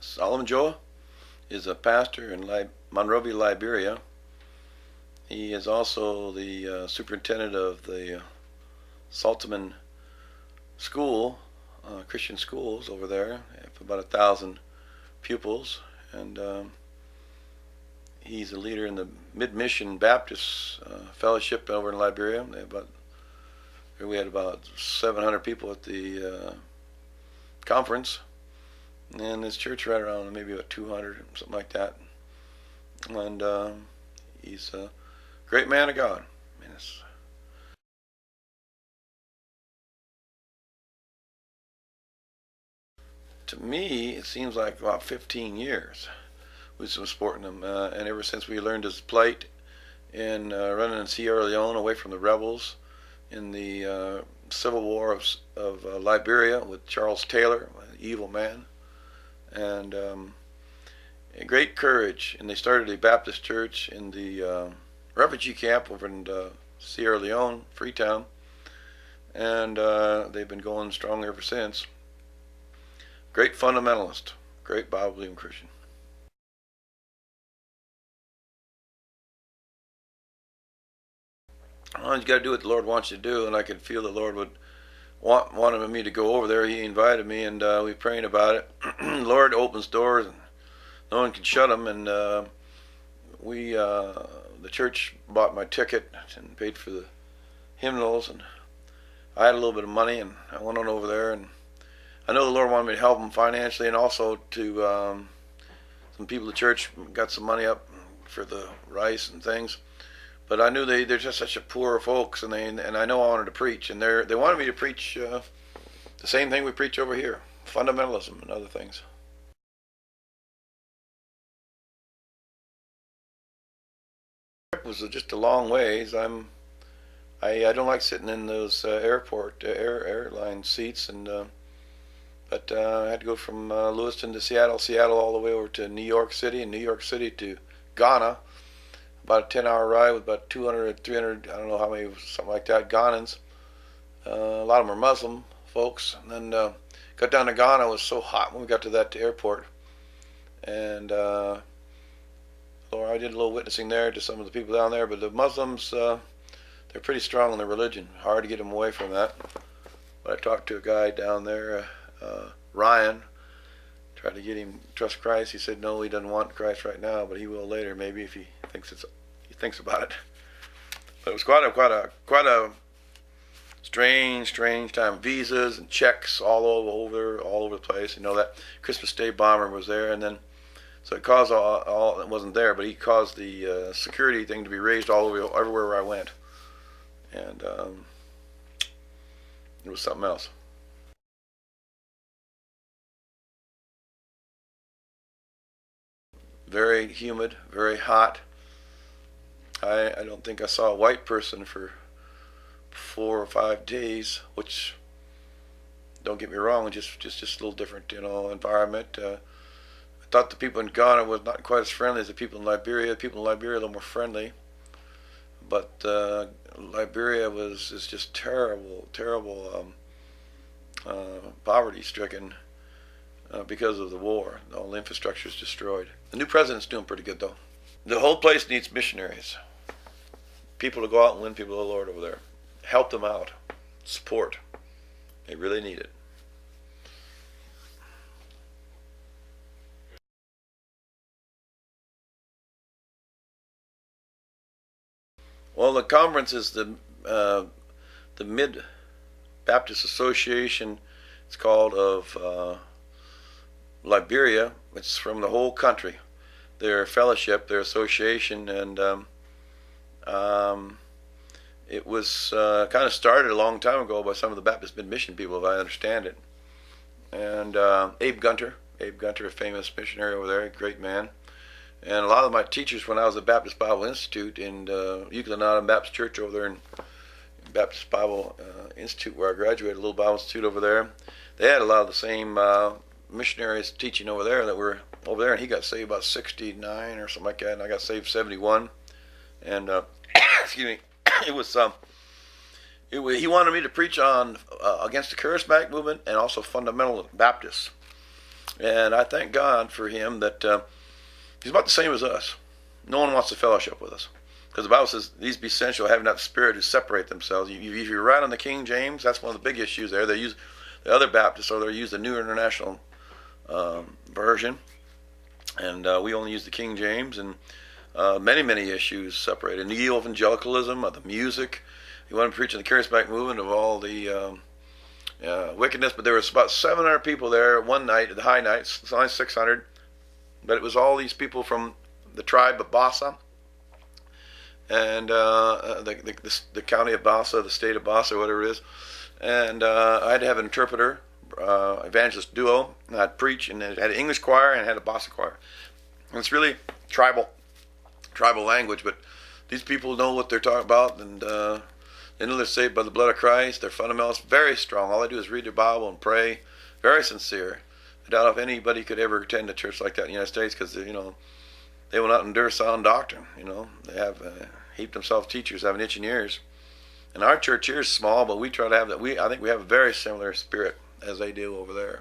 Solomon Joah is a pastor in Monrovia, Liberia. He is also the superintendent of the Saltman School, Christian schools over there, for about 1,000 pupils, and he's a leader in the Mid-Mission Baptist Fellowship over in Liberia. We had about 700 people at the conference, and this church right around maybe about 200, something like that. And he's a great man of God. I mean, to me, it seems like about 15 years we've been supporting him, and ever since we learned his plight in running in Sierra Leone away from the rebels in the Civil War of Liberia with Charles Taylor, an evil man, and great courage. And they started a Baptist church in the refugee camp over in Sierra Leone, Freetown, and they've been going strong ever since. Great fundamentalist, great Bible-believing Christian. Well, you got to do what the Lord wants you to do, and I could feel the Lord would wanted me to go over there. He invited me, and we prayed about it. The Lord opens doors, and no one can shut them. And the church bought my ticket and paid for the hymnals, and I had a little bit of money, and I went on over there. And I know the Lord wanted me to help them financially, and also to some people at the church got some money up for the rice and things. But I knew they're just such a poor folks, and I know I wanted to preach, and they wanted me to preach the same thing we preach over here, fundamentalism and other things. It was just a long ways. I don't like sitting in those airline seats, and but I had to go from Lewiston to Seattle, Seattle all the way over to New York City, and New York City to Ghana. About a 10-hour ride with about 200 or 300, I don't know how many, something like that, Ghanans. A lot of them are Muslim folks. And then got down to Ghana. It was so hot when we got to that airport. And Lord, I did a little witnessing there to some of the people down there. But the Muslims, they're pretty strong in their religion. Hard to get them away from that. But I talked to a guy down there, Ryan, tried to get him to trust Christ. He said no, he doesn't want Christ right now, but he will later, maybe, if he thinks about it. But it was quite a strange time. Visas and checks all over the place. You know, that Christmas Day bomber was there, and then so it caused all it wasn't there, but he caused the security thing to be raised all over everywhere where I went, and it was something else. Very humid, very hot. I don't think I saw a white person for 4 or 5 days, which, don't get me wrong, just a little different, environment. I thought the people in Ghana was not quite as friendly as the people in Liberia. The people in Liberia are a little more friendly, but Liberia is just terrible, poverty-stricken because of the war. All the infrastructure is destroyed. The new president's doing pretty good, though. The whole place needs missionaries. People to go out and win people to the Lord over there. Help them out. Support. They really need it. Well, the conference is the Mid Baptist Association. It's called of Liberia. It's from the whole country. Their fellowship, their association, and it was kind of started a long time ago by some of the Baptist Mid-Mission people, if I understand it. And Abe Gunter, a famous missionary over there, a great man. And a lot of my teachers when I was at Baptist Bible Institute in Euclid Baptist Church over there in Baptist Bible Institute, where I graduated, a little Bible Institute over there, they had a lot of the same missionaries teaching over there that were over there, and he got saved about 69 or something like that, and I got saved 71. And excuse me, it was he wanted me to preach on against the charismatic movement and also fundamental Baptists. And I thank God for him that he's about the same as us. No one wants to fellowship with us. Because the Bible says these be sensual, having not the spirit to separate themselves. If you write on the King James, that's one of the big issues there. They use the other Baptists, or they use the New International version, and we only use the King James. And many issues separated. Neo-evangelicalism, the music. You want to preach in the charismatic movement of all the wickedness. But there was about 700 people there one night, the high nights. It's only 600, but it was all these people from the tribe of Bassa, and the county of Bassa, the state of Bassa, whatever it is. And I had to have an interpreter, evangelist duo, and I'd preach, and it had an English choir and it had a Bassa choir. And it's really tribal language, but these people know what they're talking about, and they know they're saved by the blood of Christ. Their fundamentals very strong. All they do is read their Bible and pray. Very sincere. I doubt if anybody could ever attend a church like that in the United States, because they will not endure sound doctrine. They have heaped themselves teachers, having itching ears. And our church here is small, but we try to have that. I think we have a very similar spirit as they do over there.